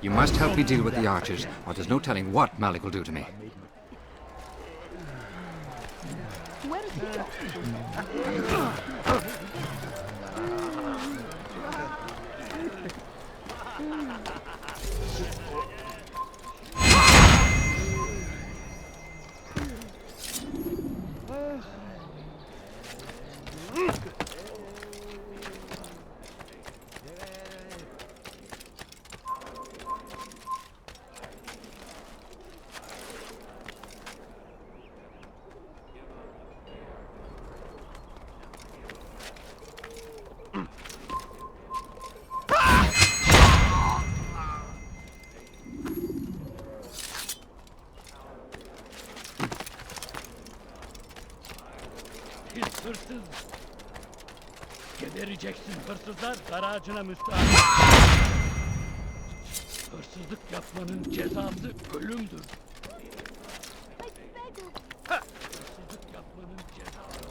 You must help me deal with the archers, or there's no telling what Malik will do to me. Where is he? Hırsız! Gebereceksin hırsızlar garajına müstahak. Hırsızlık yapmanın cezası ölümdür. Hırsızlık yapmanın cezası.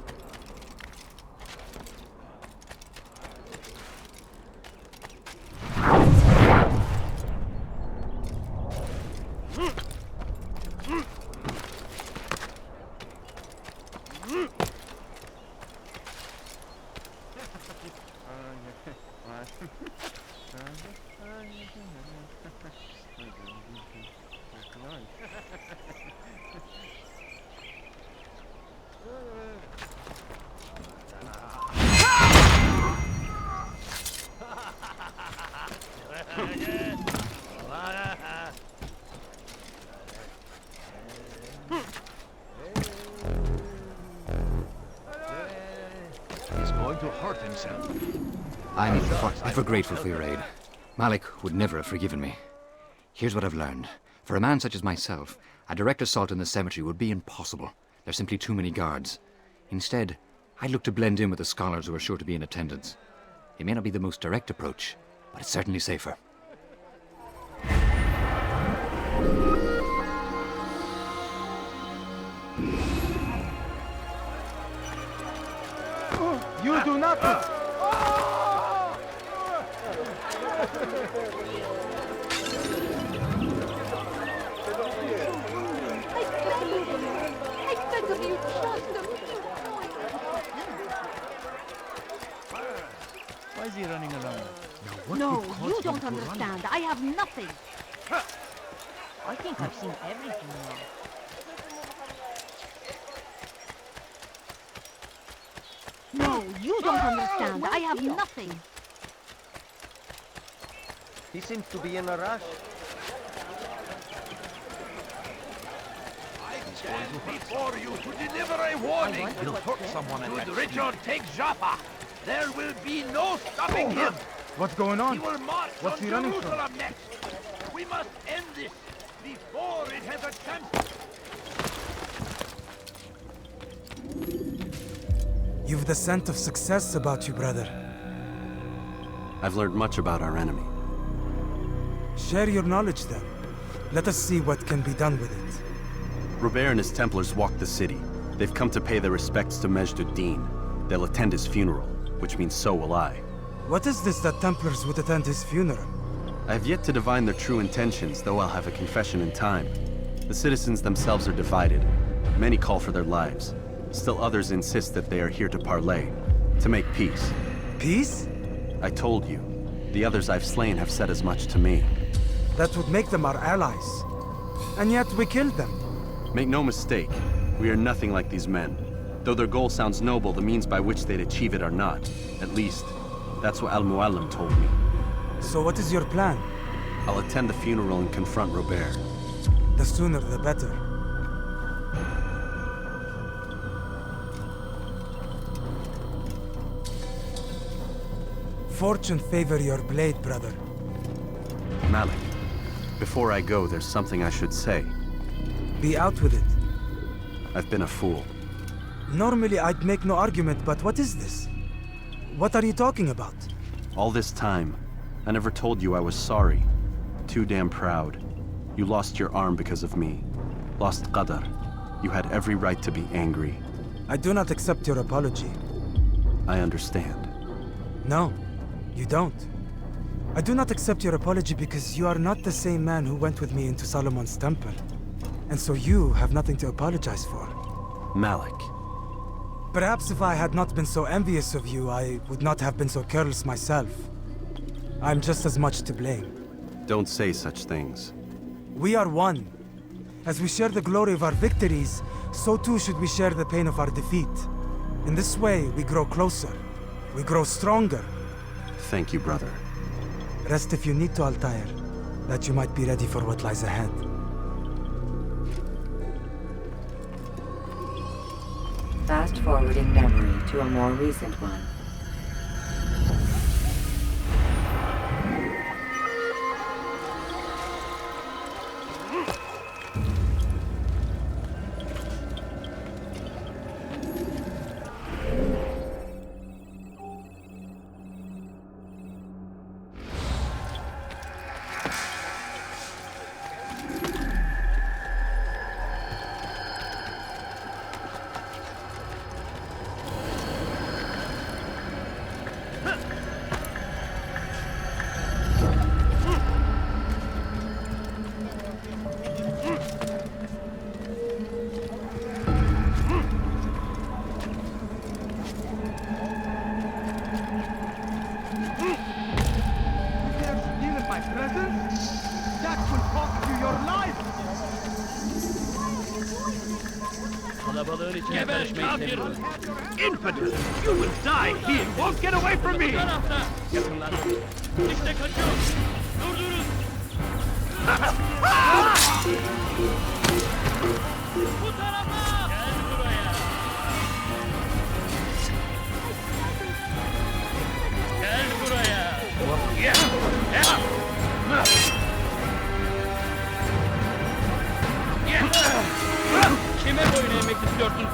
He's going to hurt himself. I'm ever grateful for your aid. Malik would never have forgiven me. Here's what I've learned. For a man such as myself, a direct assault in the cemetery would be impossible. There's simply too many guards. Instead, I'd look to blend in with the scholars who are sure to be in attendance. It may not be the most direct approach, but it's certainly safer. You do nothing! I beg of you, trust him. Why is he running around? No, you don't understand. I have nothing. I think I've seen everything now. No, you don't understand. I have nothing. He seems to be in a rush. I stand before you to deliver a warning. He'll hurt Someone at Should that Richard take Jaffa, there will be no stopping him. What's going on? He will march What's on he running from? Jerusalem next. We must end this before it has a chance. You've the scent of success about you, brother. I've learned much about our enemy. Share your knowledge then. Let us see what can be done with it. Robert and his Templars walked the city. They've come to pay their respects to Majd-ud-Din. They'll attend his funeral, which means so will I. What is this that Templars would attend his funeral? I have yet to divine their true intentions, though I'll have a confession in time. The citizens themselves are divided. Many call for their lives. Still others insist that they are here to parley, to make peace. Peace? I told you. The others I've slain have said as much to me. That would make them our allies. And yet we killed them. Make no mistake, we are nothing like these men. Though their goal sounds noble, the means by which they'd achieve it are not. At least, that's what Al-Muallim told me. So what is your plan? I'll attend the funeral and confront Robert. The sooner the better. Fortune favor your blade, brother. Malik, before I go, there's something I should say. Be out with it. I've been a fool. Normally I'd make no argument, but what is this? What are you talking about? All this time, I never told you I was sorry. Too damn proud. You lost your arm because of me. Lost Qadar. You had every right to be angry. I do not accept your apology. I understand. No, you don't. I do not accept your apology because you are not the same man who went with me into Solomon's temple. And so you have nothing to apologize for. Malik. Perhaps if I had not been so envious of you, I would not have been so careless myself. I'm just as much to blame. Don't say such things. We are one. As we share the glory of our victories, so too should we share the pain of our defeat. In this way, we grow closer. We grow stronger. Thank you, brother. Rest if you need to, Altair, that you might be ready for what lies ahead. Fast-forwarding memory to a more recent one. Geber kafir! Infidel! You will die here! Won't get away from me! İşte kaçıyor! Durdurun! Bu tarafa! Gel buraya! Gel buraya! Kime boyun eğmek istiyorsun?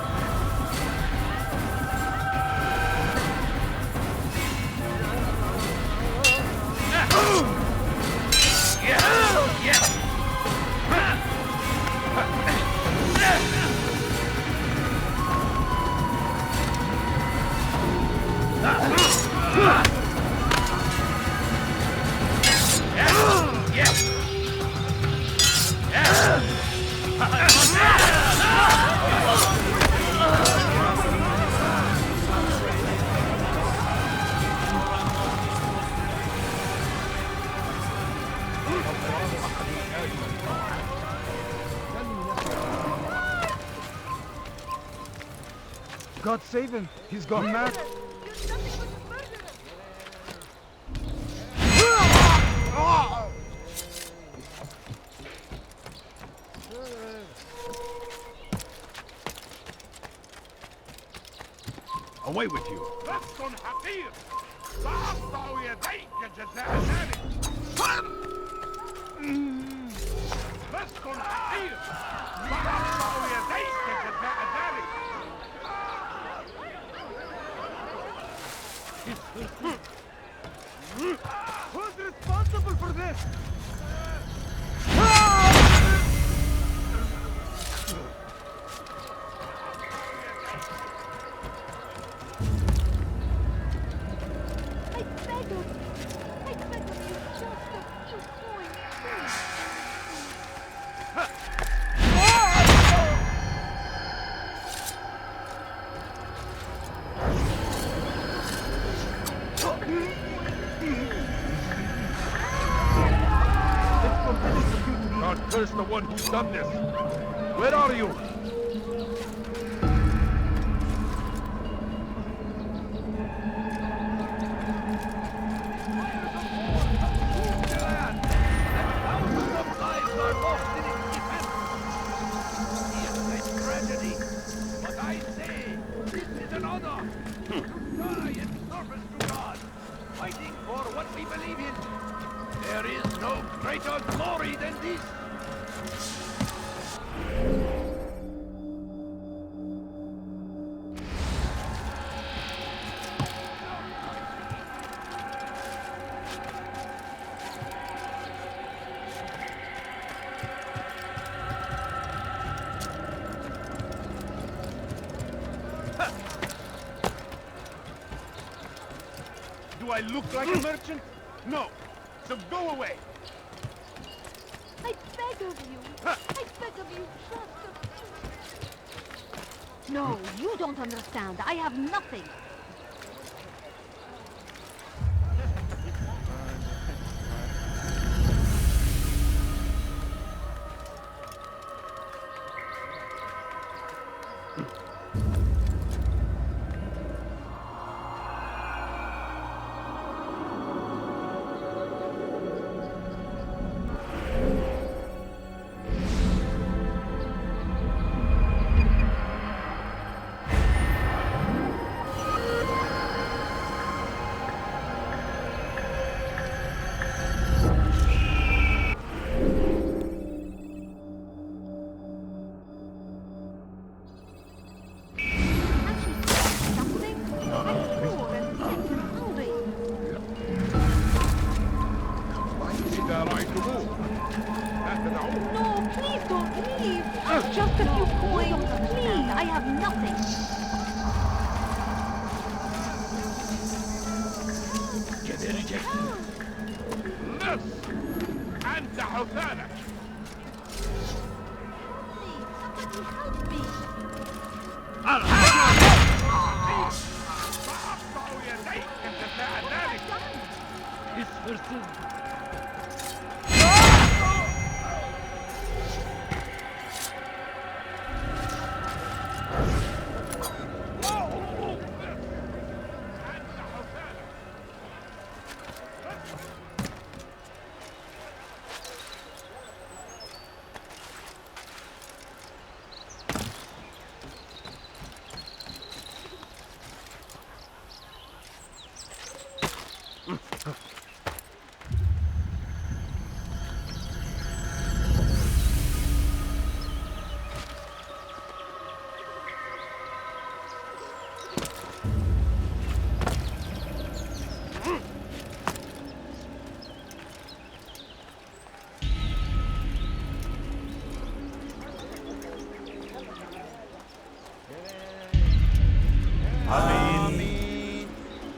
God save him. He's gone mad. Away with you! Who's responsible for this? God curse the one who's done this! Where are you? Fighting for what we believe in. There is no greater glory than this. Do I look like a merchant? No. so go away! I beg of you. I beg of you, trust me. No, you don't understand. I have nothing. إذا رأيتموه لا تدعوه. No, please don't leave. Just a few coins, please. I have nothing. Gebereceksin. Nıs! أنت حثالك. Somebody help me. سأقطع يديك إن تفعل ذلك. Pis hırsız.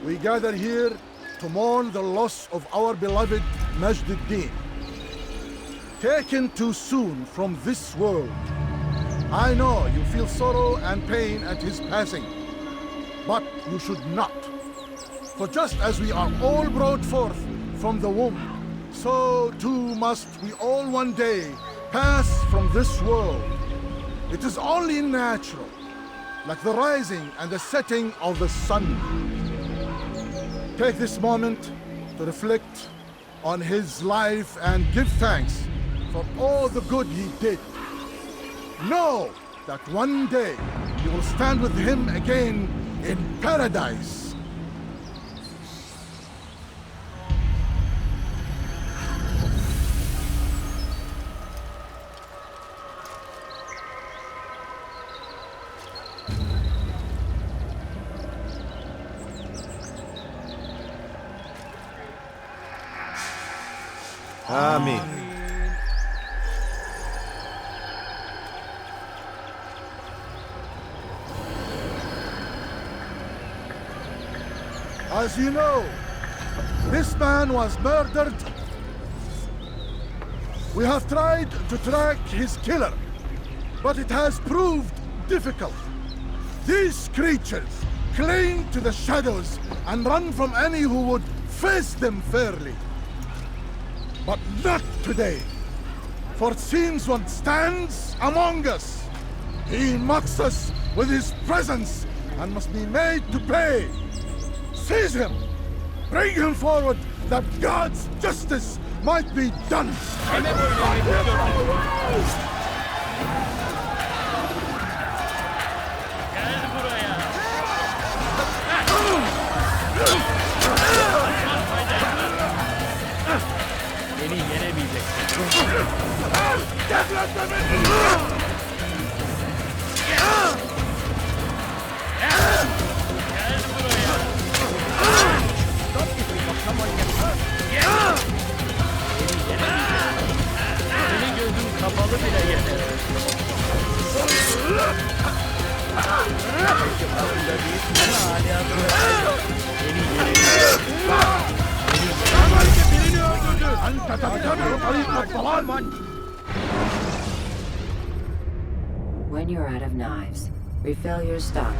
We gather here to mourn the loss of our beloved Majd-ud-Din. Taken too soon from this world. I know you feel sorrow and pain at his passing, but you should not. For just as we are all brought forth from the womb, so too must we all one day pass from this world. It is only natural, like the rising and the setting of the sun. Take this moment to reflect on his life and give thanks for all the good he did. Know that one day you will stand with him again in paradise. Amen. As you know, this man was murdered. We have tried to track his killer, but it has proved difficult. These creatures cling to the shadows and run from any who would face them fairly. But not today, for since one stands among us, he mocks us with his presence and must be made to pay. Seize him! Bring him forward that God's justice might be done! Gel buraya. Beni yenemeyeceksin. Gel buraya. Senin gözün kapalı bile yeter. Belki farkında değilsin ama hala bırakacağım. Beni yenemeyeceksin. Birini öldürdü. أنت تتبع طريق الضلال. When you're out of knives, refill your stock.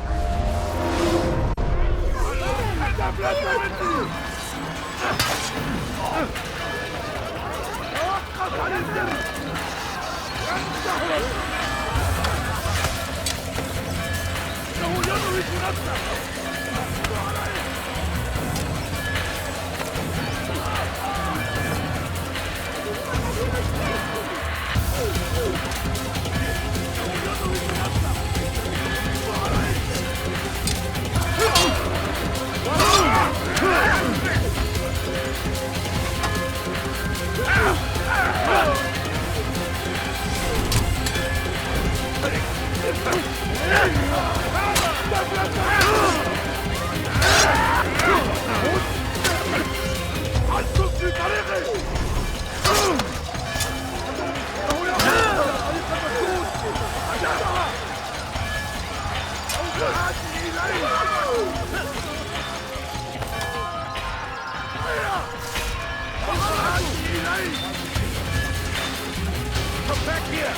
Come back here!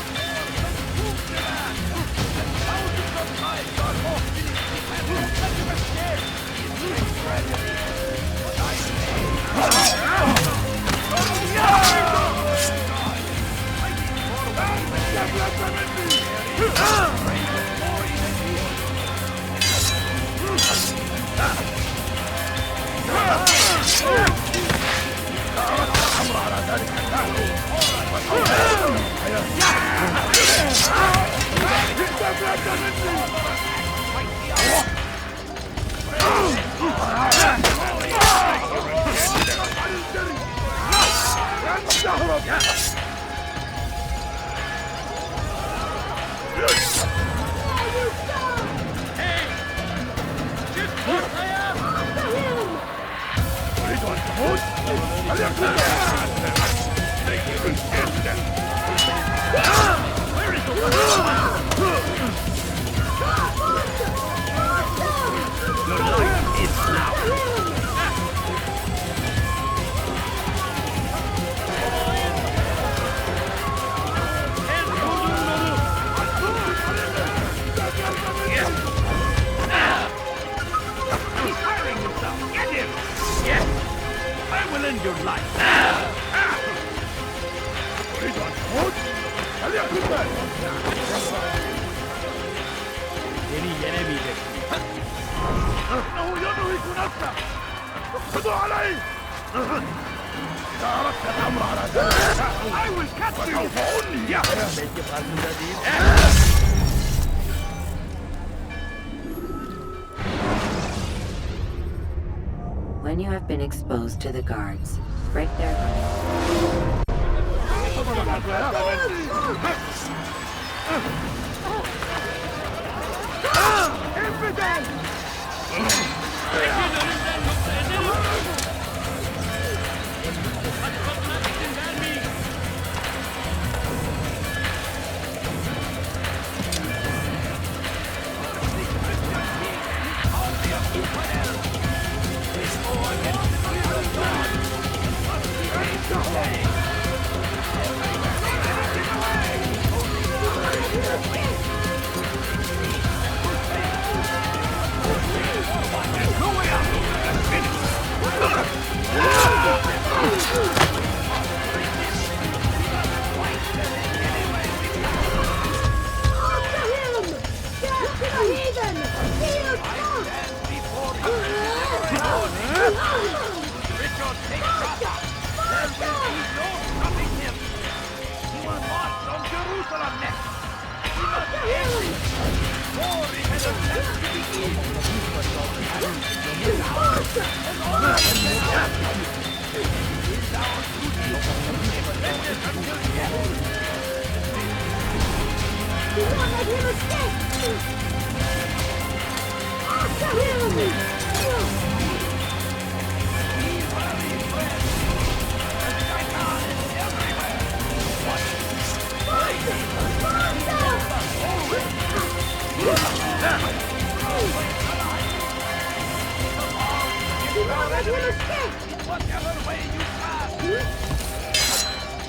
When you have been exposed to the guards, break their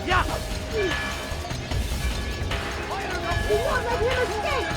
Yeah! Do not let him escape!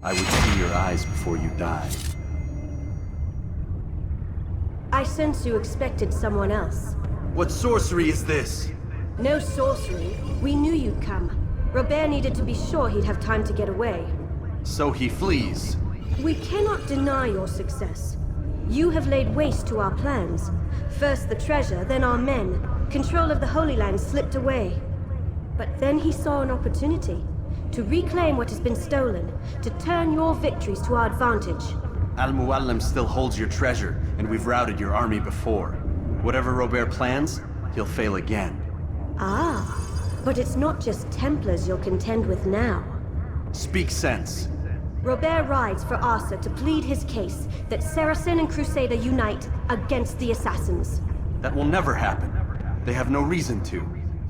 I would see your eyes before you die. I sense you expected someone else. What sorcery is this? No sorcery. We knew you'd come. Robert needed to be sure he'd have time to get away. So he flees. We cannot deny your success. You have laid waste to our plans. First the treasure, then our men. Control of the Holy Land slipped away. But then he saw an opportunity. To reclaim what has been stolen. To turn your victories to our advantage. Al-Muallim still holds your treasure, and we've routed your army before. Whatever Robert plans, he'll fail again. Ah, but it's not just Templars you'll contend with now. Speak sense. Robert rides for Asa to plead his case that Saracen and Crusader unite against the Assassins. That will never happen. They have no reason to.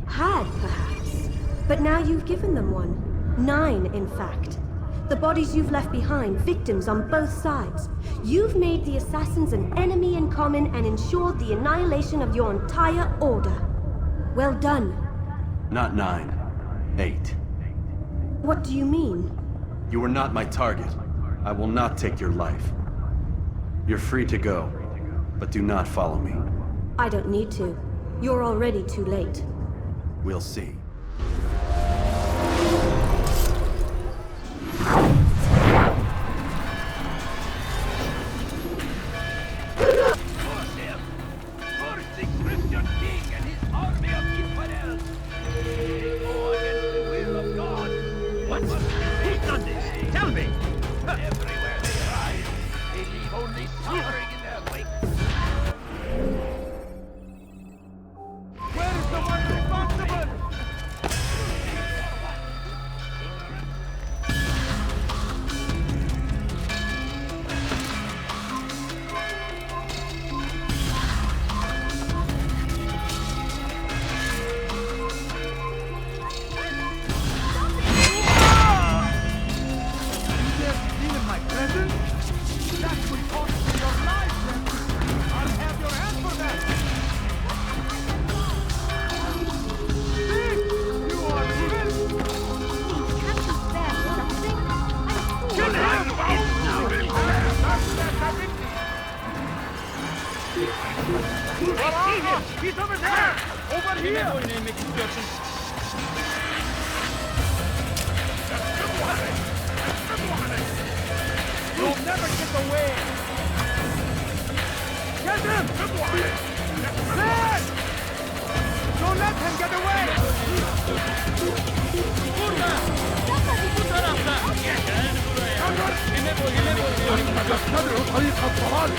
Had, perhaps. But now you've given them one. 9, in fact. The bodies you've left behind, victims on both sides. You've made the Assassins an enemy in common and ensured the annihilation of your entire order. Well done. Not 9. 8. What do you mean? You are not my target. I will not take your life. You're free to go, but do not follow me. I don't need to. You're already too late. We'll see. He's over there! Over here! You'll never get away! Get him! Red! Don't let him get away! Burada! Bu tarafta! Gel buraya! تتبع طريق الضلال.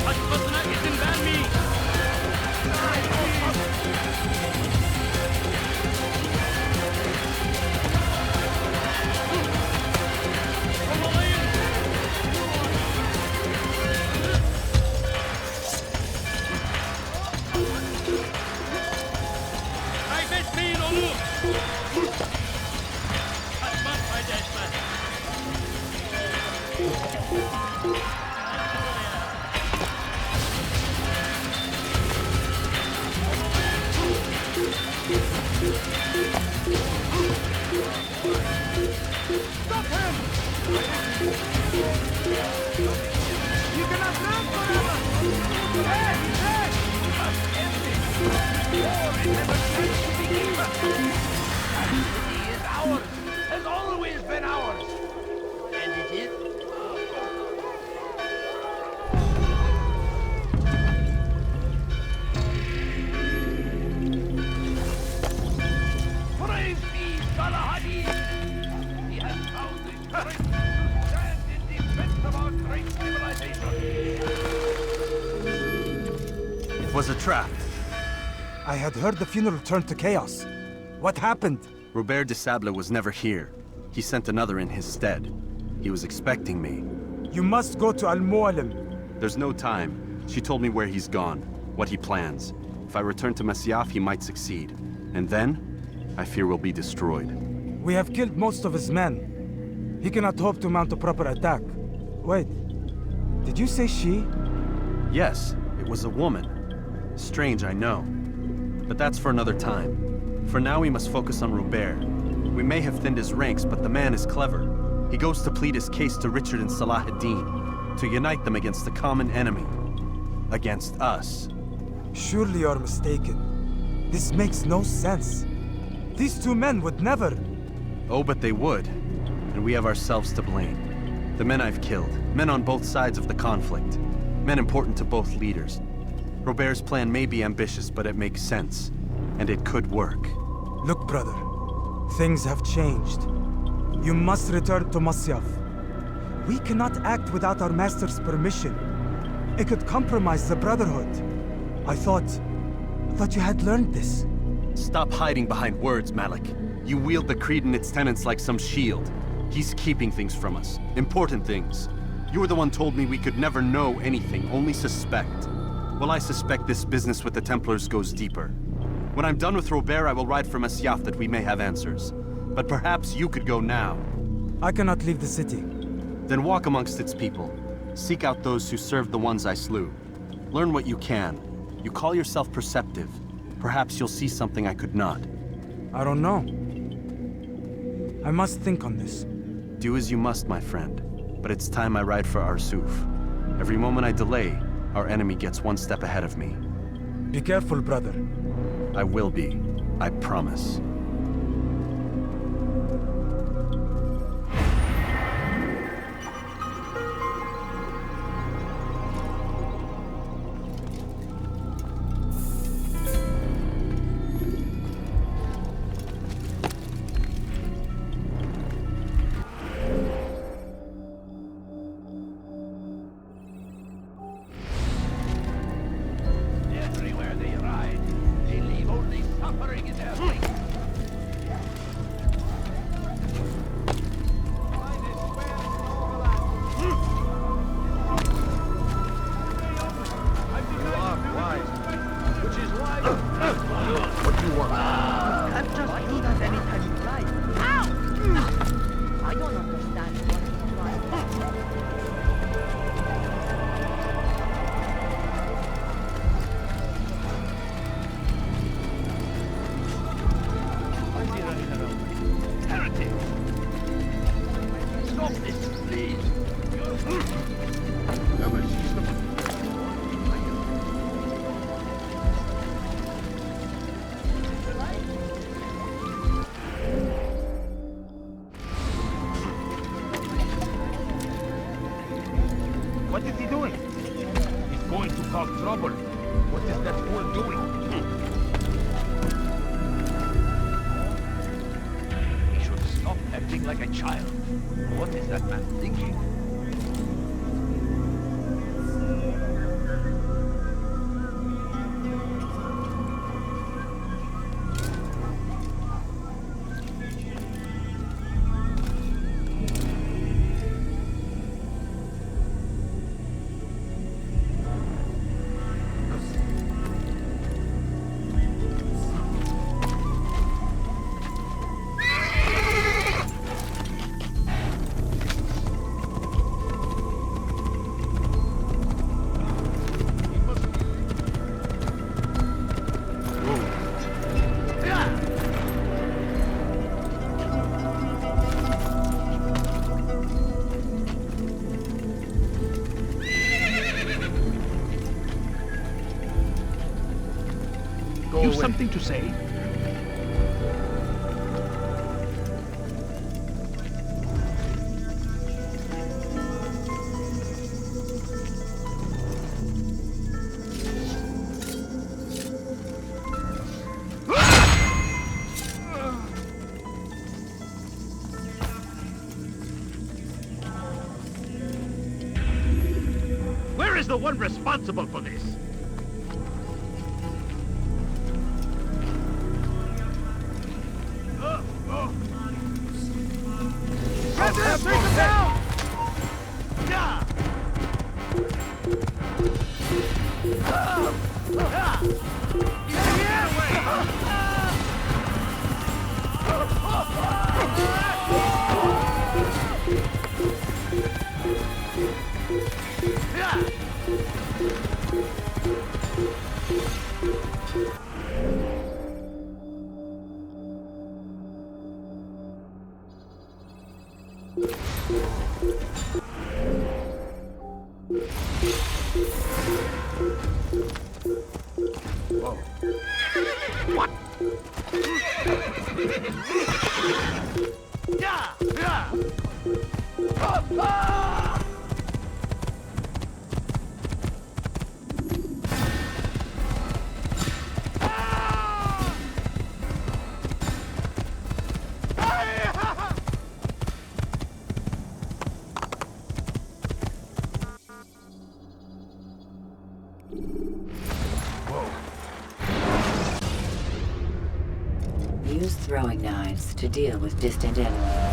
Kaçmasına izin vermeyin! Kaybetmeyin onu! Kaçmak fayda etmez! Stop him! You cannot run forever! Hey! Hey! War is never meant to be city is ours, has always been ours. And it is. Praise be Galahadi! He has found the courage to stand in defense of our great civilization. It was a trap. I had heard the funeral turned to chaos. What happened? Robert de Sable was never here. He sent another in his stead. He was expecting me. You must go to Al-Mualim. There's no time. She told me where he's gone, what he plans. If I return to Masyaf, he might succeed. And then, I fear we'll be destroyed. We have killed most of his men. He cannot hope to mount a proper attack. Wait, did you say she? Yes, it was a woman. Strange, I know. But that's for another time. For now, we must focus on Robert. We may have thinned his ranks, but the man is clever. He goes to plead his case to Richard and Salah ad-Din, to unite them against the common enemy. Against us. Surely you're mistaken. This makes no sense. These two men would never... Oh, but they would. And we have ourselves to blame. The men I've killed, men on both sides of the conflict. Men important to both leaders. Robert's plan may be ambitious, but it makes sense. And it could work. Look, brother. Things have changed. You must return to Masyaf. We cannot act without our master's permission. It could compromise the Brotherhood. I thought you had learned this. Stop hiding behind words, Malik. You wield the creed and its tenets like some shield. He's keeping things from us. Important things. You were the one told me we could never know anything, only suspect. Well, I suspect this business with the Templars goes deeper. When I'm done with Robert, I will ride for Masyaf that we may have answers. But perhaps you could go now. I cannot leave the city. Then walk amongst its people. Seek out those who served the ones I slew. Learn what you can. You call yourself perceptive. Perhaps you'll see something I could not. I don't know. I must think on this. Do as you must, my friend. But it's time I ride for Arsuf. Every moment I delay, our enemy gets one step ahead of me. Be careful, brother. I will be. I promise. Everywhere they ride, they leave only suffering in their wake. You are wise. Which is why... What do you want? You can't just do that anytime you like. Ow! I don't understand what he's trying to do. Why is he running around? Heretic! Stop this, please! Never see someone. What is he doing? He's going to cause trouble. What is that fool doing? He should stop acting like a child. What is that man thinking? Go You've away. something to say? is the one responsible for this? Get him! Take him down! Yeah! What? Yeah! Yeah! Use throwing knives to deal with distant enemies.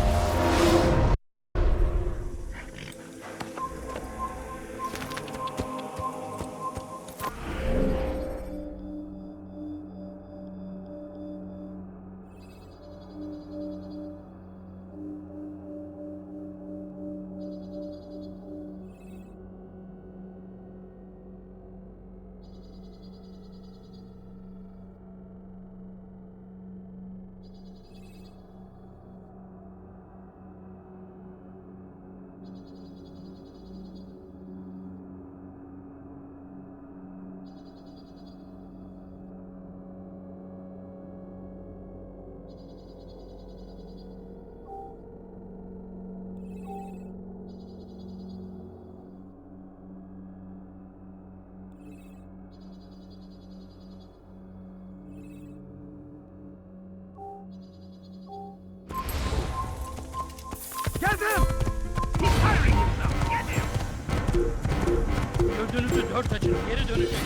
Get him! He's firing himself! Get him! Gördüğünüzü dört açın. Geri dönecek.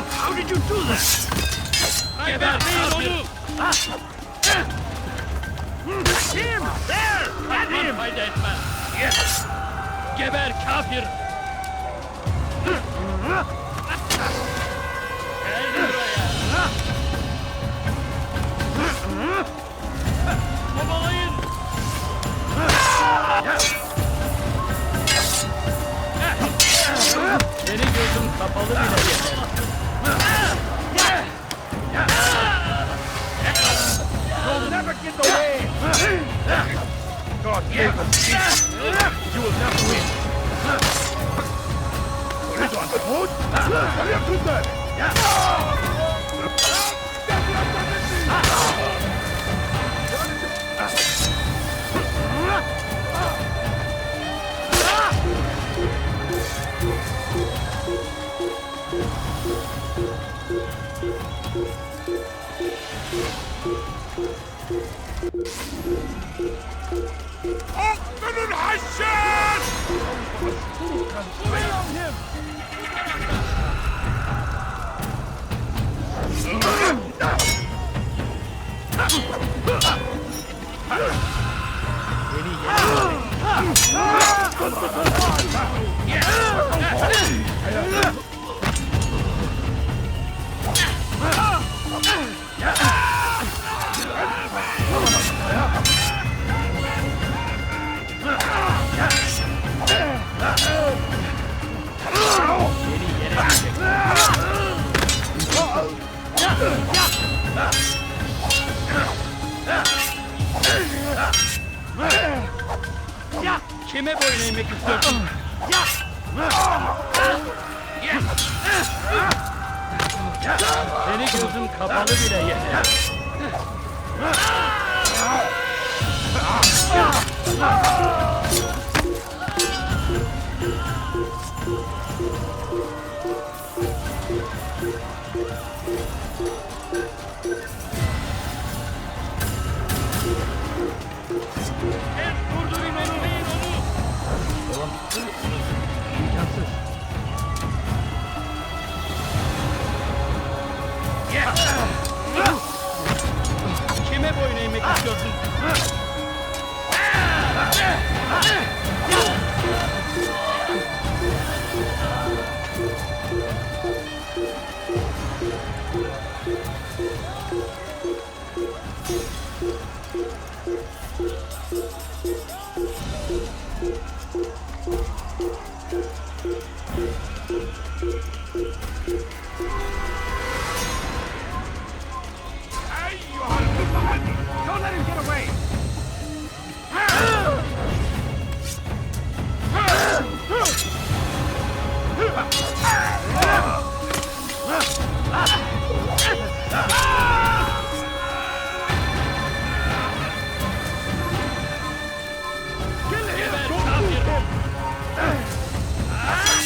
How did you do that? Geber kafir! Him! There! Get him! Fayda etmez. Yes! Geber kafir! Gel buraya! Kovalayın! Seni gözüm kapalı bile yeter. You'll never get away! God gave us peace. You will never win. Rid on the boat? Open and Hassan! Lay on him! Kime boyun eğmek istiyorsun? Seni gözüm kapalı bile yeter. Durdurun onu, onu! İmkansız. Kime boyun eğmek istiyorsun? Hey, you are good behind me! Don't let him get away! Geber kafir!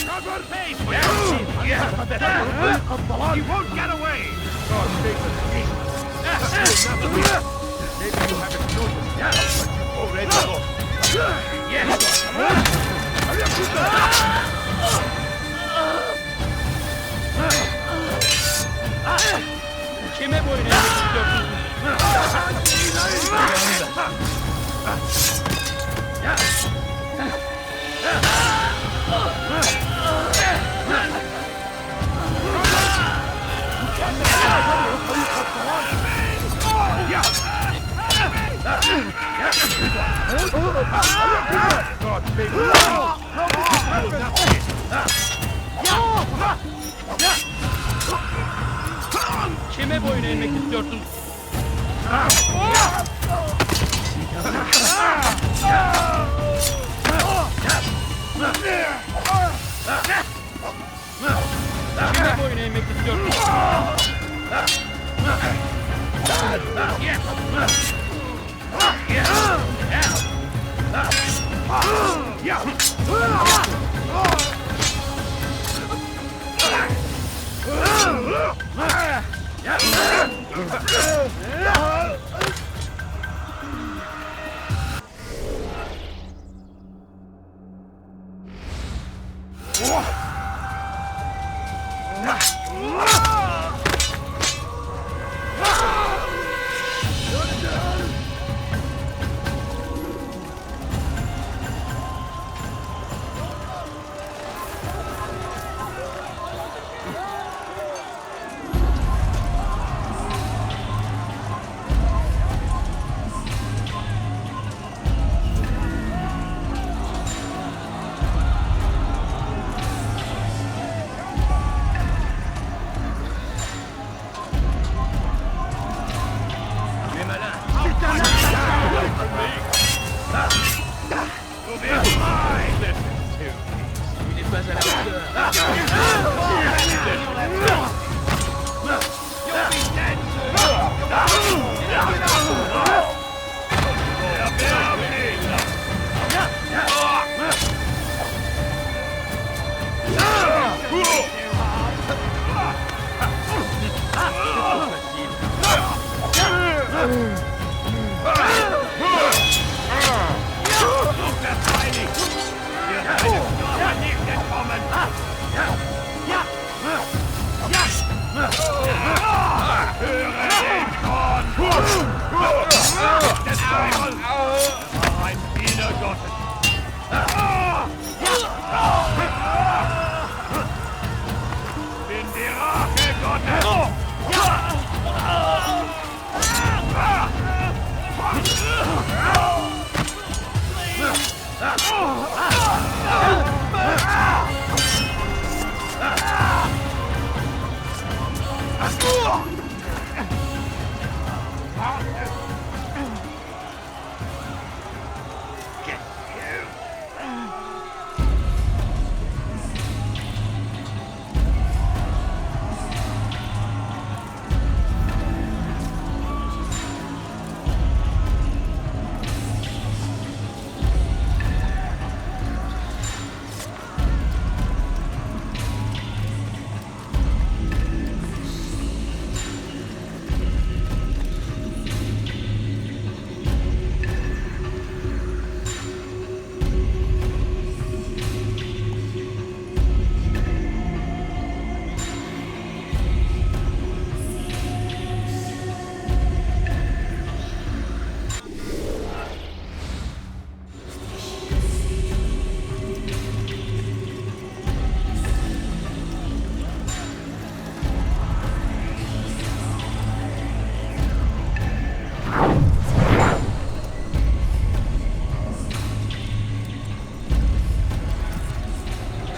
Cover face! He won't get away! God save us, King! Maybe you haven't noticed, but you already lost. Kime boyun eğmek istiyorsun? God save Kime boyun eğmek istiyorsun? Kime boyun eğmek istiyorsun?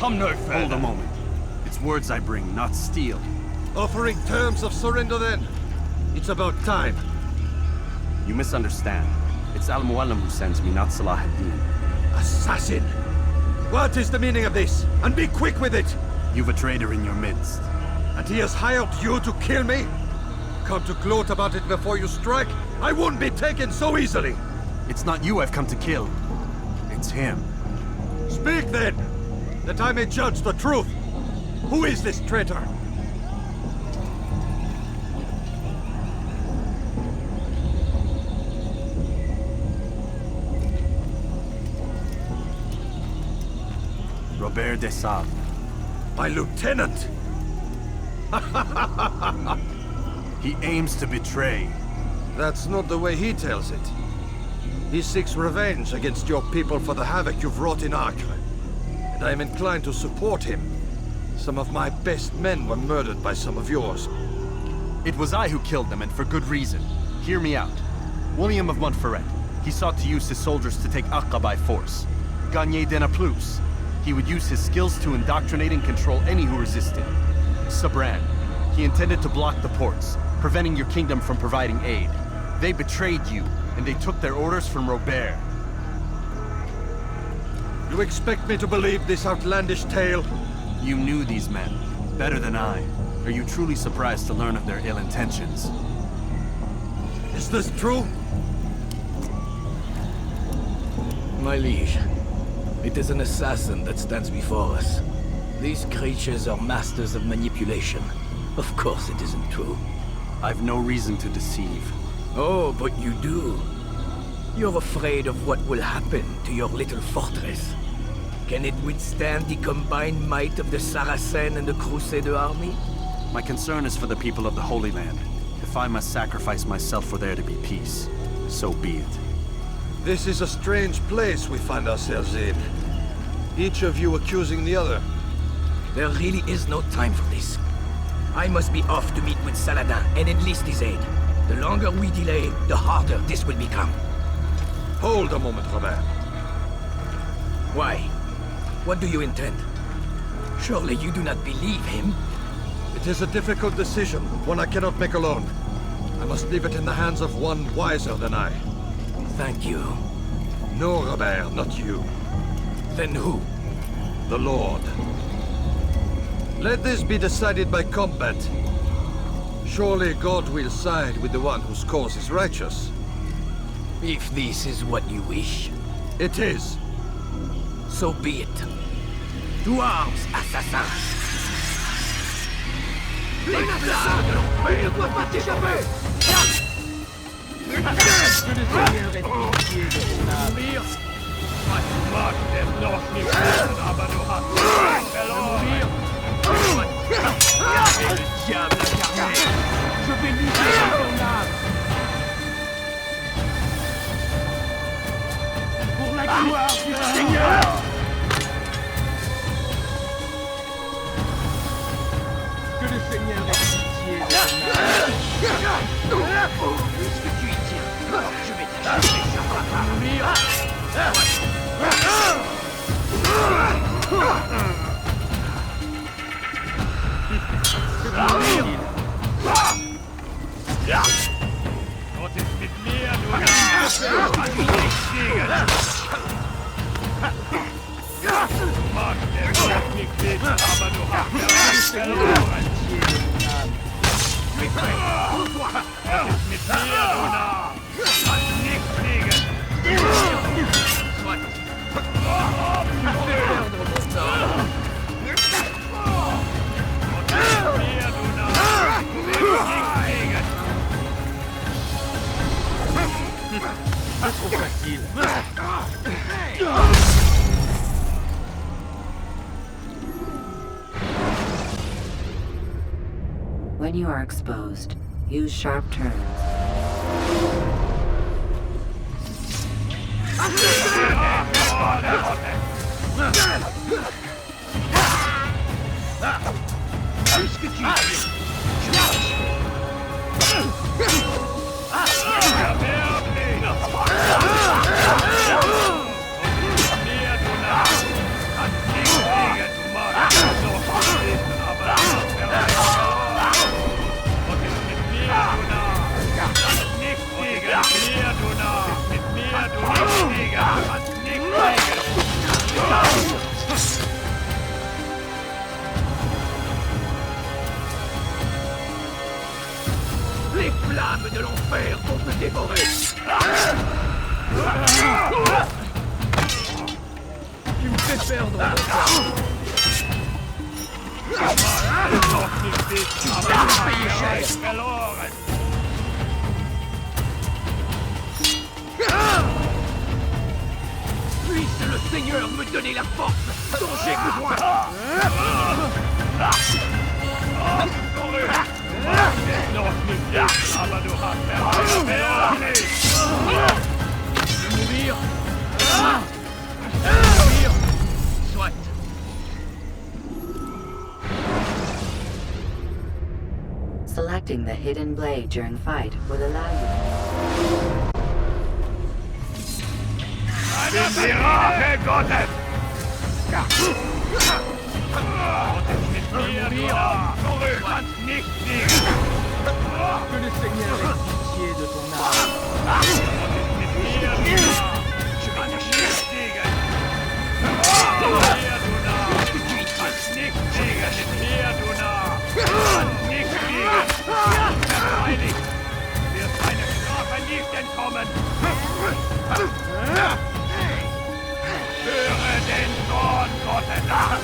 Come no further. Hold a moment. It's words I bring, not steel. Offering terms of surrender then? It's about time. You misunderstand. It's Al-Mualim who sends me, not Salah ad-Din. Assassin! What is the meaning of this? And be quick with it! You've a traitor in your midst. And he has hired you to kill me? Come to gloat about it before you strike? I won't be taken so easily! It's not you I've come to kill. It's him. Speak then! That I may judge the truth! Who is this traitor? Robert de Sable. My lieutenant! He aims to betray. That's not the way he tells it. He seeks revenge against your people for the havoc you've wrought in Acre. And I am inclined to support him. Some of my best men were murdered by some of yours. It was I who killed them, and for good reason. Hear me out. William of Montferrat. He sought to use his soldiers to take Acre by force. Gagné de Naplouse. He would use his skills to indoctrinate and control any who resisted. Sabran. He intended to block the ports, preventing your kingdom from providing aid. They betrayed you, and they took their orders from Robert. You expect me to believe this outlandish tale? You knew these men, better than I. Are you truly surprised to learn of their ill intentions? Is this true? My liege, it is an assassin that stands before us. These creatures are masters of manipulation. Of course it isn't true. I've no reason to deceive. Oh, but you do. You're afraid of what will happen to your little fortress. Can it withstand the combined might of the Saracen and the Crusader army? My concern is for the people of the Holy Land. If I must sacrifice myself for there to be peace, so be it. This is a strange place we find ourselves in. Each of you accusing the other. There really is no time for this. I must be off to meet with Saladin and enlist his aid. The longer we delay, the harder this will become. Hold a moment, Robert. Why? What do you intend? Surely you do not believe him? It is a difficult decision, one I cannot make alone. I must leave it in the hands of one wiser than I. Thank you. No, Robert, not you. Then who? The Lord. Let this be decided by combat. Surely God will side with the one whose cause is righteous. If this is what you wish. It is. So be it. To arms, assassins! Les flammes de l'enfer ne doivent pas t'échapper! Que le Seigneur ait pitié de ton âme. Mach des noch nicht wissen, aber du hast verloren. Et le diable incarné! Je vais libérer ton âme. Pour la gloire du Seigneur. Que le Seigneur ait pitié de ton âme. Puisque tu y tiens, je vais t'achever sur Mourir. Gott ist mit mir, du Narr! Mag der Gott nicht wissen, aber du hast verloren. Gott ist mit mir, du Narr! Kannst nicht fliegen! C'est trop facile. When you are exposed, use sharp turns. Puisque tu y tiens, les flammes de l'enfer vont te dévorer. Tu me fais perdre mon temps. Tu vas payer cher. Puisse le Seigneur me donner la force dont j'ai besoin. Mourir. Mourir. Soit. Selecting the hidden blade during fight will allow you. Die Rache Gottes! Du kannst nicht fliegen! Que le Seigneur ait pitié de ton âme. Je vais t'achever! Nicht fliegen, hier, du Narr! Nicht fliegen! Verteidigt! Wird deine Strafe nicht entkommen! Höre den Sohn Gottes an!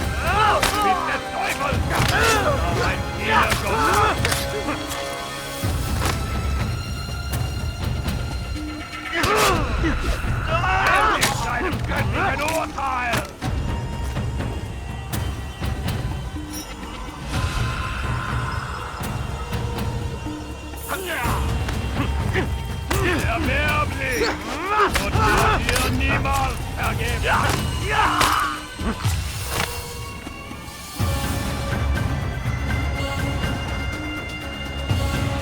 Mit des Teufels! Noch ein Tiergott! Endlich seinem göttlichen Urteil! Erwerblich! Und wird dir niemals vergeben!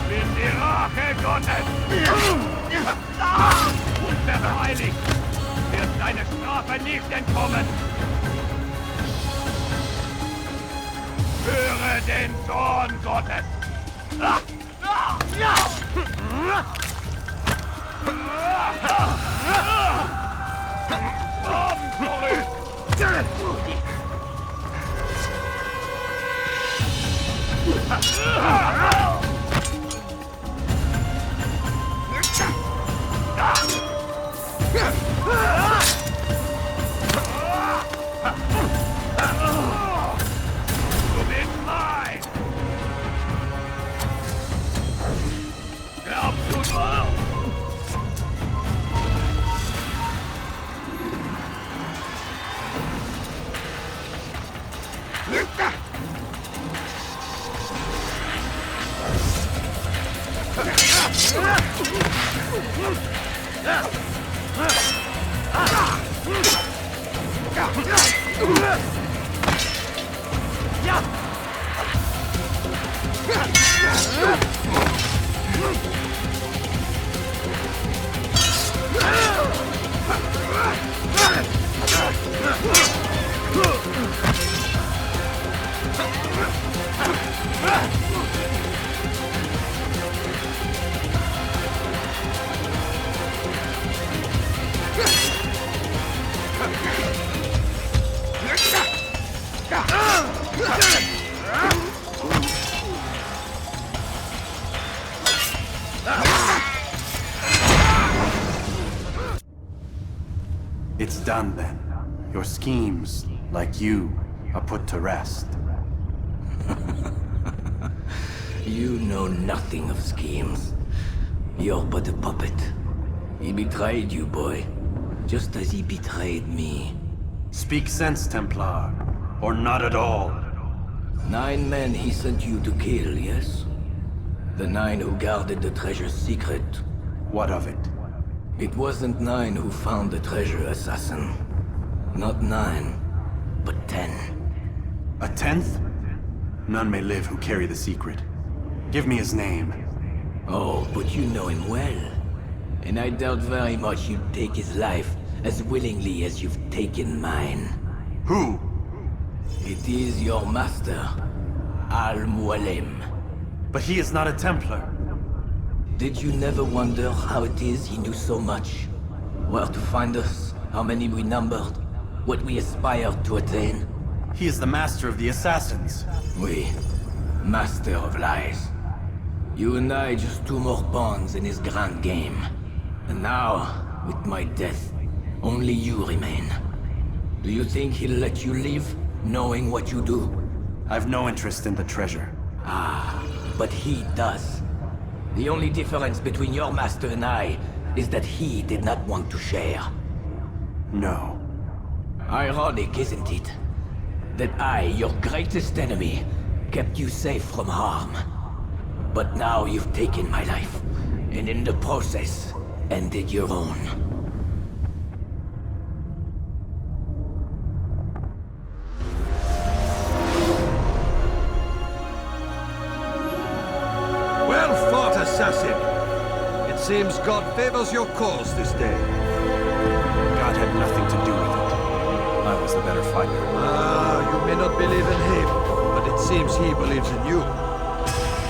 Bin die Rache Gottes! Unverheiligt! Wird deine Strafe nicht entkommen! Höre den Zorn Gottes! Komm zurück! Du bist mein! Glaubst du nur? It's done then. Your schemes, like you, are put to rest. You know nothing of schemes. You're but a puppet. He betrayed you, boy. Just as he betrayed me. Speak sense, Templar. Or not at all. 9 men he sent you to kill, yes? The 9 who guarded the treasure's secret. What of it? It wasn't 9 who found the treasure, assassin. Not 9, but 10. A 10th? None may live who carry the secret. Give me his name. Oh, but you know him well. And I doubt very much you'd take his life as willingly as you've taken mine. Who? It is your master, Al-Mualim. But he is not a Templar. Did you never wonder how it is he knew so much? Where to find us, how many we numbered, what we aspired to attain? He is the master of the assassins. Oui, master of lies. You and I just 2 more pawns in his grand game. And now, with my death, only you remain. Do you think he'll let you live, knowing what you do? I've no interest in the treasure. Ah, but he does. The only difference between your master and I is that he did not want to share. No. Ironic, isn't it? That I, your greatest enemy, kept you safe from harm. But now you've taken my life, and in the process, ended your own. Well fought, assassin! It seems God favors your cause this day. God had nothing to do with it. I was the better fighter. Ah, you may not believe in him, but it seems he believes in you.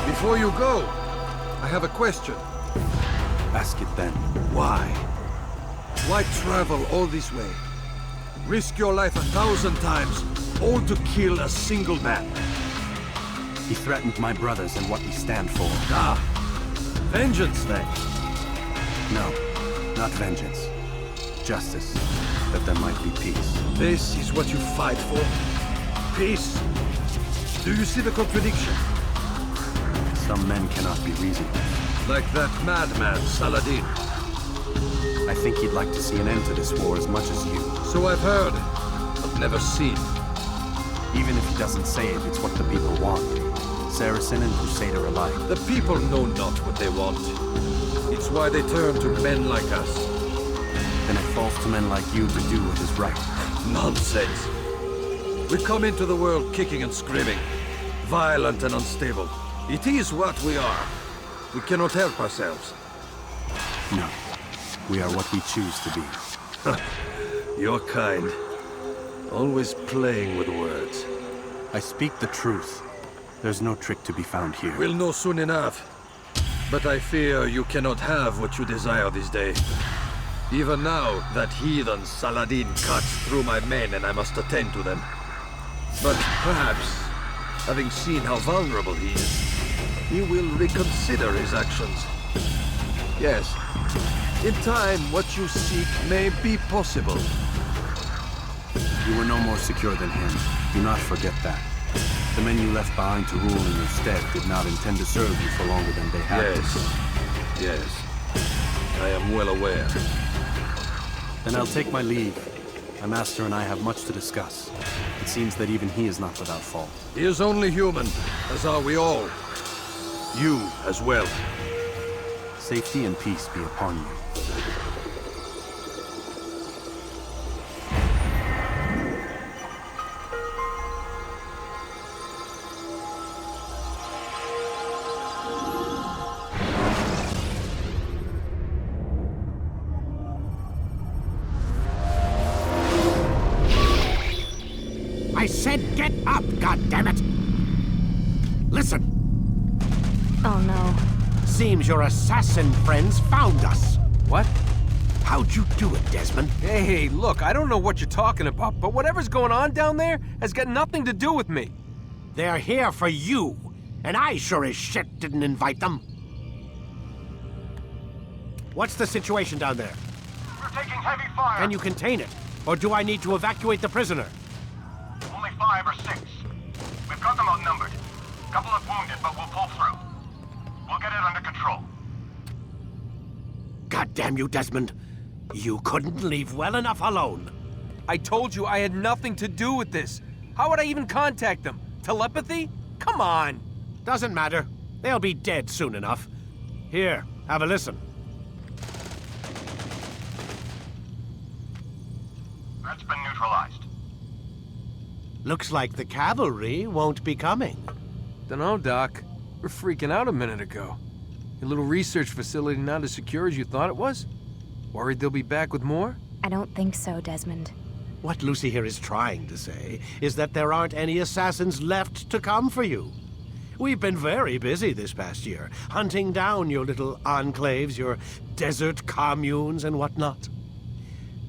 Before you go, I have a question. Ask it then. Why? Why travel all this way? Risk your life 1,000 times all to kill a single man. He threatened my brothers and what we stand for. Ah, vengeance then. No, not vengeance. Justice, that there might be peace. This is what you fight for? Peace? Do you see the contradiction? Some men cannot be reasoned. Like that madman, Saladin. I think he'd like to see an end to this war as much as you. So I've heard, but never seen. Even if he doesn't say it, it's what the people want. Saracen and Crusader alike. The people know not what they want. It's why they turn to men like us. Then it falls to men like you to do what is right. Nonsense. We come into the world kicking and screaming, violent and unstable. It is what we are. We cannot help ourselves. No. We are what we choose to be. Your kind. Always playing with words. I speak the truth. There's no trick to be found here. We'll know soon enough. But I fear you cannot have what you desire this day. Even now, that heathen Saladin cuts through my men and I must attend to them. But perhaps, having seen how vulnerable he is, he will reconsider his actions. Yes, in time, what you seek may be possible. You were no more secure than him. Do not forget that. The men you left behind to rule in your stead did not intend to serve you for longer than they had to. Yes. I am well aware. Then I'll take my leave. My master and I have much to discuss. It seems that even he is not without fault. He is only human, as are we all. You as well. Safety and peace be upon you. I said get up, goddammit! Listen! Oh no. Seems your assassin friends found us. What? How'd you do it, Desmond? Hey, look, I don't know what you're talking about, but whatever's going on down there has got nothing to do with me. They're here for you, and I sure as shit didn't invite them. What's the situation down there? We're taking heavy fire. Can you contain it? Or do I need to evacuate the prisoner? Only 5 or 6. We've got them outnumbered. Couple of wounded, but we'll pull through. We'll get it under control. God damn you, Desmond. You couldn't leave well enough alone. I told you I had nothing to do with this. How would I even contact them? Telepathy? Come on. Doesn't matter. They'll be dead soon enough. Here, have a listen. That's been neutralized. Looks like the cavalry won't be coming. Dunno, Doc. We're freaking out a minute ago. Your little research facility not as secure as you thought it was? Worried they'll be back with more? I don't think so, Desmond. What Lucy here is trying to say is that there aren't any assassins left to come for you. We've been very busy this past year, hunting down your little enclaves, your desert communes and whatnot.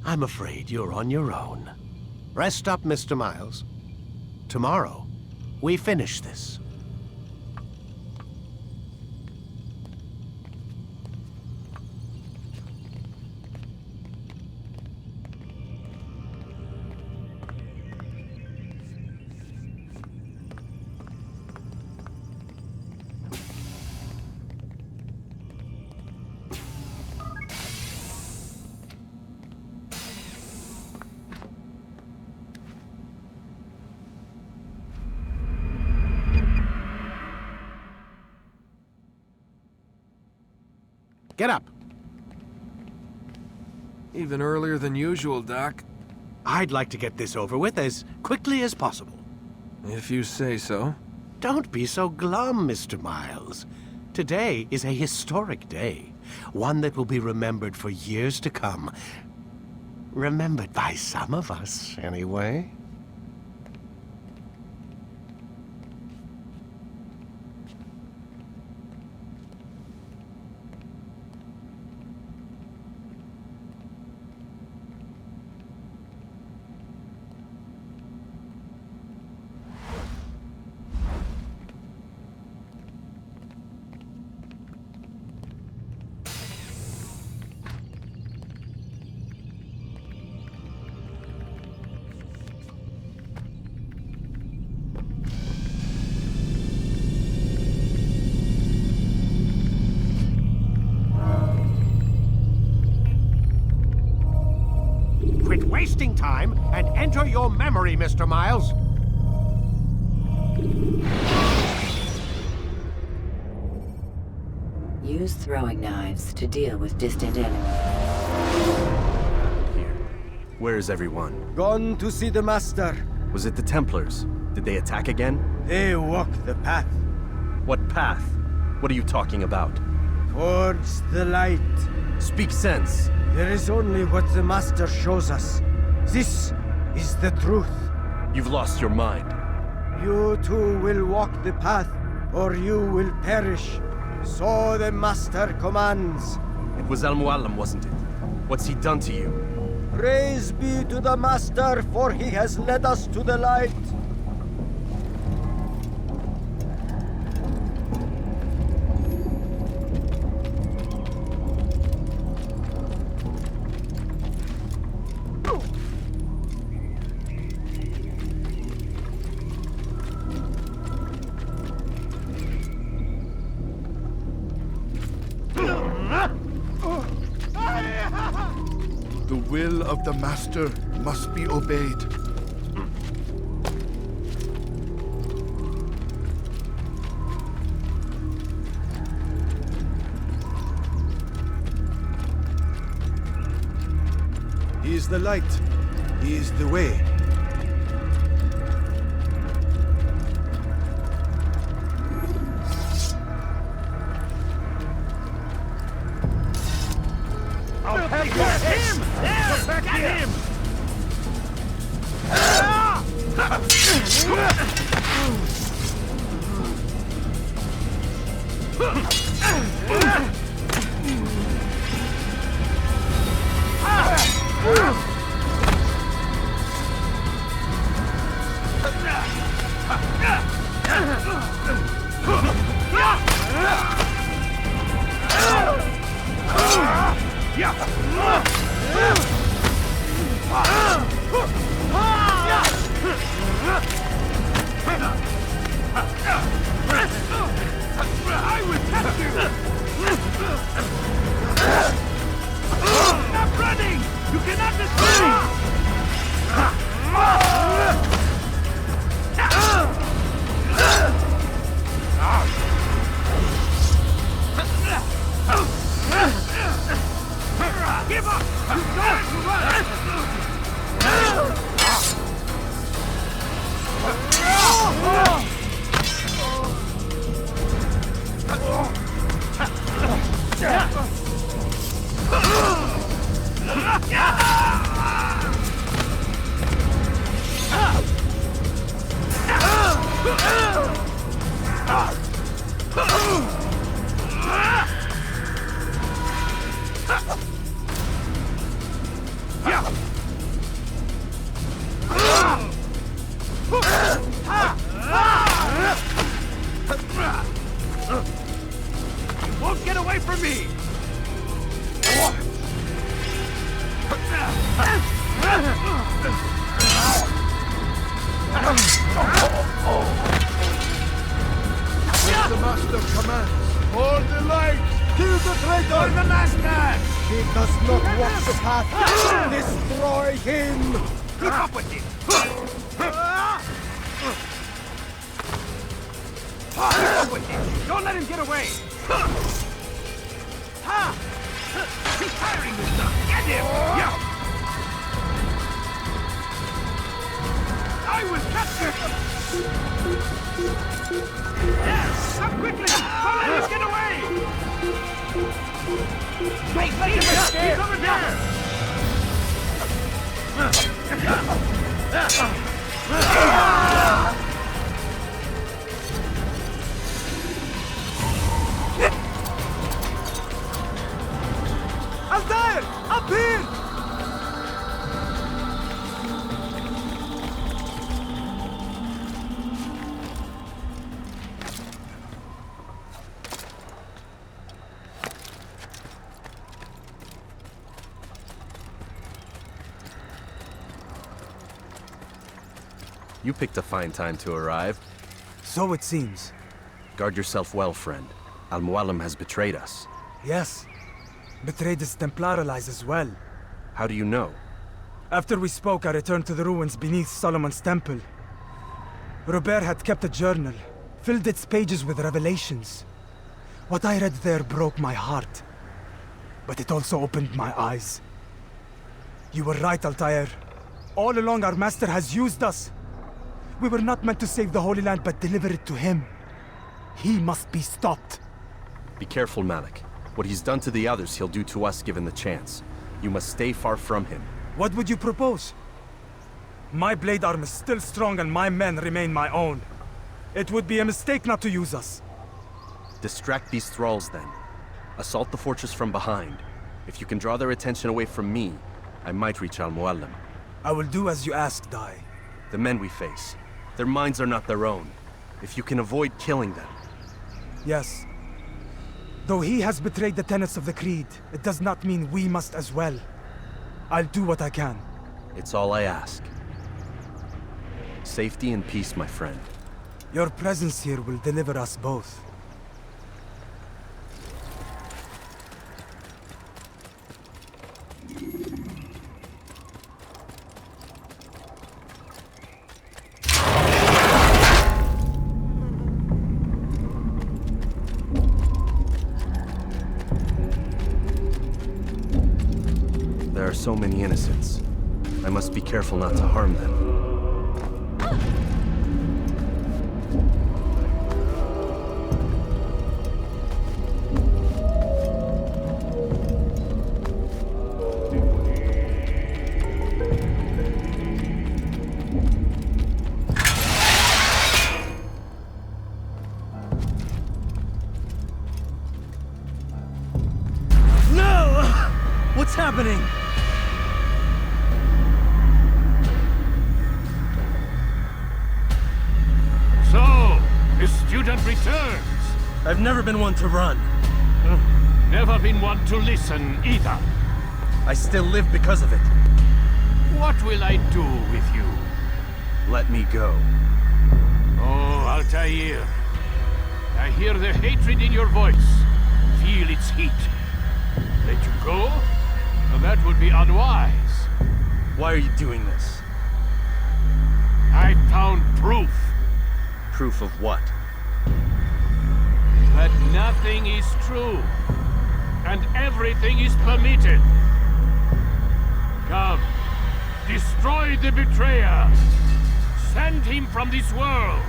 I'm afraid you're on your own. Rest up, Mr. Miles. Tomorrow, we finish this. Get up. Even earlier than usual, Doc. I'd like to get this over with as quickly as possible. If you say so. Don't be so glum, Mr. Miles. Today is a historic day. One that will be remembered for years to come. Remembered by some of us, anyway. time and enter your memory, Mr. Miles. Use throwing knives to deal with distant enemies. Here. Where is everyone? Gone to see the Master. Was it the Templars? Did they attack again? They walk the path. What path? What are you talking about? Towards the light. Speak sense. There is only what the Master shows us. This is the truth. You've lost your mind. You too will walk the path, or you will perish. So the Master commands. It was Al-Mualim, wasn't it? What's he done to you? Praise be to the Master, for he has led us to the light. The will of the Master must be obeyed. He is the light. He is the way. I'll have him! There! Get him! I will catch you! Stop running! You cannot destroy! Give up! You don't run! You won't get away from me! As the Master commands, hold the light! Kill the traitor! For the Master! He does not walk the path. Destroy him! Keep up with him! Keep up with him! Don't let him get away! He's tiring this stuff! Get him! Yeah! I will catch you! Yes! Come quickly! Don't let him get away! Wait, let him escape! He's over there! Altair! Up here! You picked a fine time to arrive. So it seems. Guard yourself well, friend. Al-Mualim has betrayed us. Yes. Betrayed his Templar allies as well. How do you know? After we spoke, I returned to the ruins beneath Solomon's temple. Robert had kept a journal, filled its pages with revelations. What I read there broke my heart, but it also opened my eyes. You were right, Altair. All along, our master has used us. We were not meant to save the Holy Land, but deliver it to him. He must be stopped. Be careful, Malik. What he's done to the others, he'll do to us given the chance. You must stay far from him. What would you propose? My blade arm is still strong and my men remain my own. It would be a mistake not to use us. Distract these thralls, then. Assault the fortress from behind. If you can draw their attention away from me, I might reach Al-Muallim. I will do as you ask, Dai. The men we face, their minds are not their own. If you can avoid killing them. Yes. Though he has betrayed the tenets of the Creed, it does not mean we must as well. I'll do what I can. It's all I ask. Safety and peace, my friend. Your presence here will deliver us both. There are so many innocents. I must be careful not to harm them. No! What's happening? So, the student returns. I've never been one to run. Never been one to listen either. I still live because of it. What will I do with you? Let me go. Oh, Altair. I hear the hatred in your voice. Feel its heat. Let you go? Well, that would be unwise. Why are you doing this? I found proof. Proof of what? That nothing is true. And everything is permitted. Come. Destroy the betrayer. Send him from this world.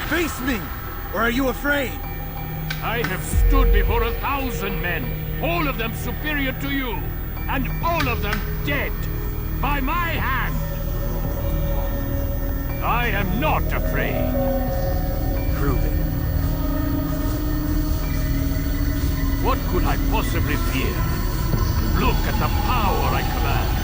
Face me! Or are you afraid? I have stood before 1,000 men, all of them superior to you, and all of them dead, by my hand. I am not afraid. Prove it. What could I possibly fear? Look at the power I command.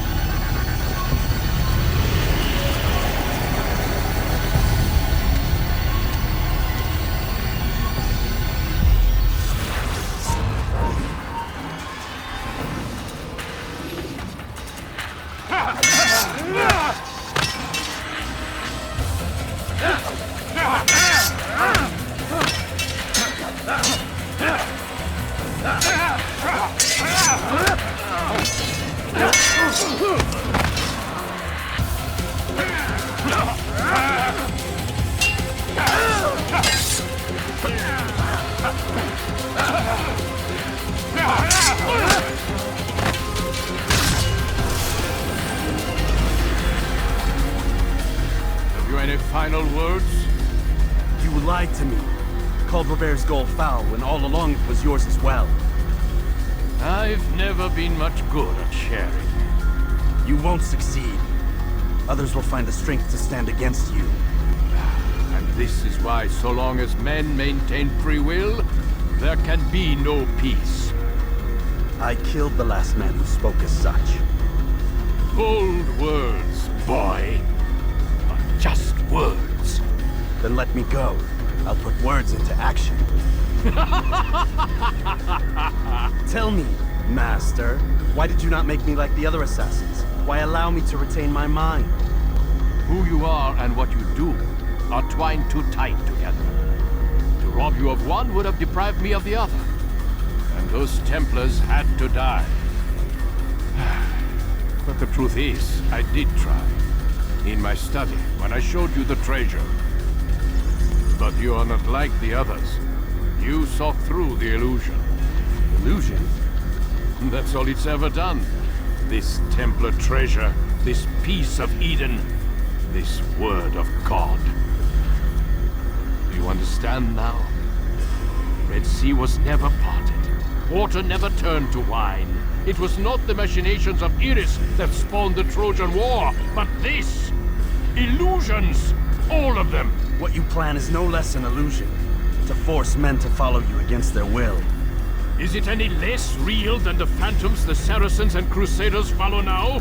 Have you any final words? You lied to me. Called Robert's goal foul when all along it was yours as well. I've never been much good at sharing. You won't succeed. Others will find the strength to stand against you. And this is why, so long as men maintain free will, there can be no peace. I killed the last man who spoke as such. Bold words, boy. But just words. Then let me go. I'll put words into action. Tell me, Master, why did you not make me like the other assassins? Why allow me to retain my mind? Who you are and what you do are twined too tight together. To rob you of one would have deprived me of the other. And those Templars had to die. But the truth is, I did try. In my study, when I showed you the treasure. But you are not like the others. You saw through the illusion. Illusion? That's all it's ever done. This Templar treasure, this piece of Eden, this word of God. Do you understand now? Red Sea was never parted. Water never turned to wine. It was not the machinations of Iris that spawned the Trojan War, but this! Illusions! All of them! What you plan is no less an illusion. To force men to follow you against their will. Is it any less real than the phantoms the Saracens and Crusaders follow now?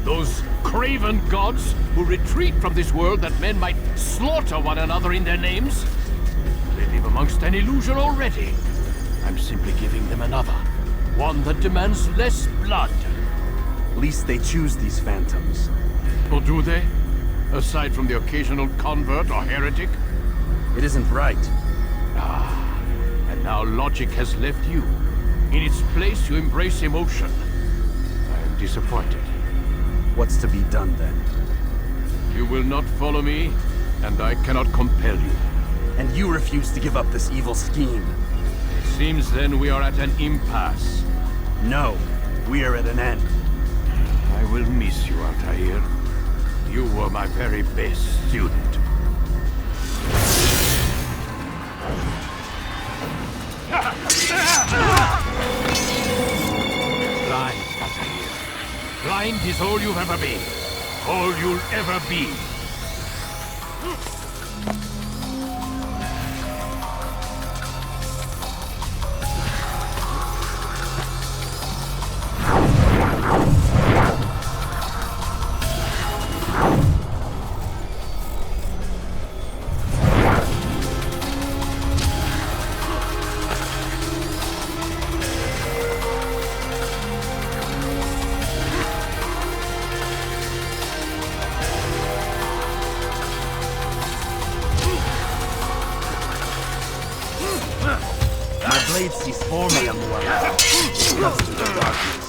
Those craven gods who retreat from this world that men might slaughter one another in their names? They live amongst an illusion already. I'm simply giving them another. One that demands less blood. At least they choose these phantoms. Or do they? Aside from the occasional convert or heretic? It isn't right. Ah, and now logic has left you. In its place, you embrace emotion. I am disappointed. What's to be done then? You will not follow me, and I cannot compel you. And you refuse to give up this evil scheme. It seems then we are at an impasse. No, we are at an end. I will miss you, Altair. You were my very best student. Blind, Altair. Blind is all you've ever been. All you'll ever be. Blade sees for me on the one. Cuts through the darkness.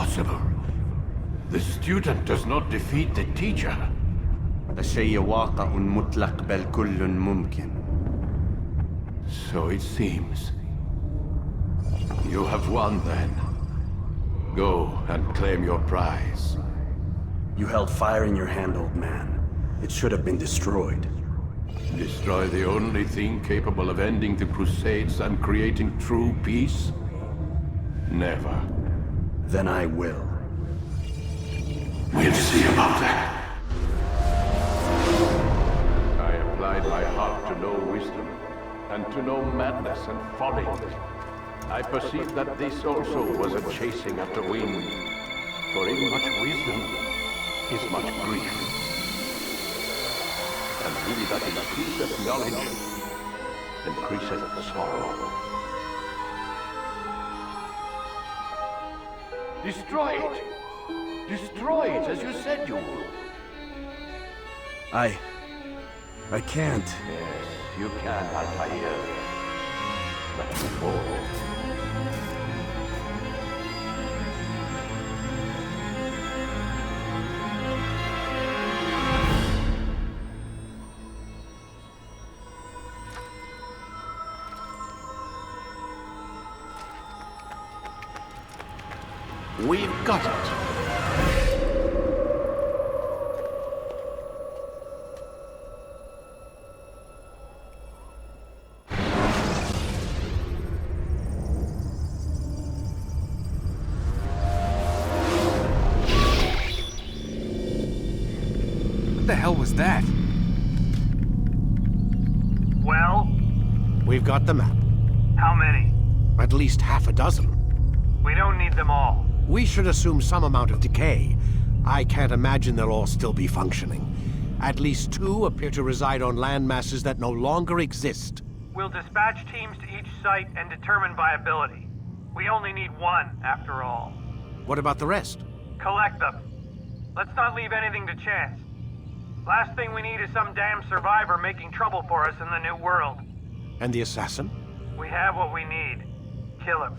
impossible. The student does not defeat the teacher. الشيء واقع مطلق بل كل ممكن. So it seems. You have won then. Go and claim your prize. You held fire in your hand, old man. It should have been destroyed. Destroy the only thing capable of ending the Crusades and creating true peace? Never. Then I will. We'll see about that. I applied my heart to know wisdom, and to know madness and folly. I perceived that this also was a chasing after wind. For in much wisdom is much grief. And he that increaseth knowledge increaseth sorrow. Destroy it! Destroy it as you said you would. I can't. Yes, you can, Altair. But you won't. We've got it. What the hell was that? Well? We've got the map. How many? At least half a dozen. We don't need them all. We should assume some amount of decay. I can't imagine they'll all still be functioning. At least 2 appear to reside on land masses that no longer exist. We'll dispatch teams to each site and determine viability. We only need 1, after all. What about the rest? Collect them. Let's not leave anything to chance. Last thing we need is some damn survivor making trouble for us in the new world. And the assassin? We have what we need. Kill him.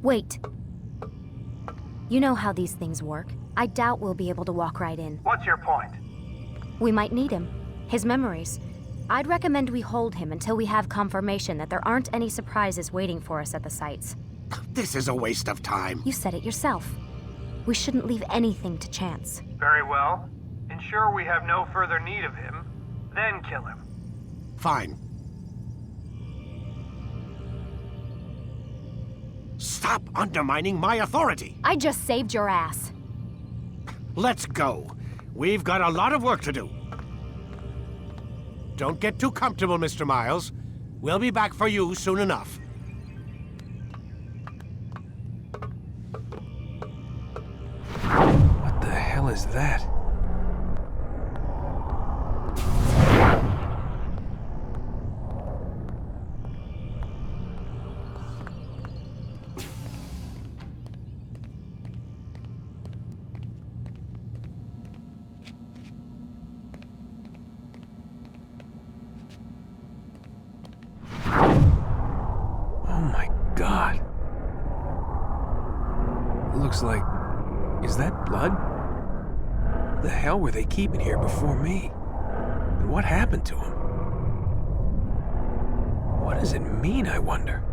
Wait. You know how these things work. I doubt we'll be able to walk right in. What's your point? We might need him. His memories. I'd recommend we hold him until we have confirmation that there aren't any surprises waiting for us at the sites. This is a waste of time. You said it yourself. We shouldn't leave anything to chance. Very well. Ensure we have no further need of him, then kill him. Fine. Stop undermining my authority! I just saved your ass. Let's go. We've got a lot of work to do. Don't get too comfortable, Mr. Miles. We'll be back for you soon enough. What the hell is that? God. It looks like... Is that blood? What the hell were they keeping here before me? And what happened to him? What does it mean, I wonder?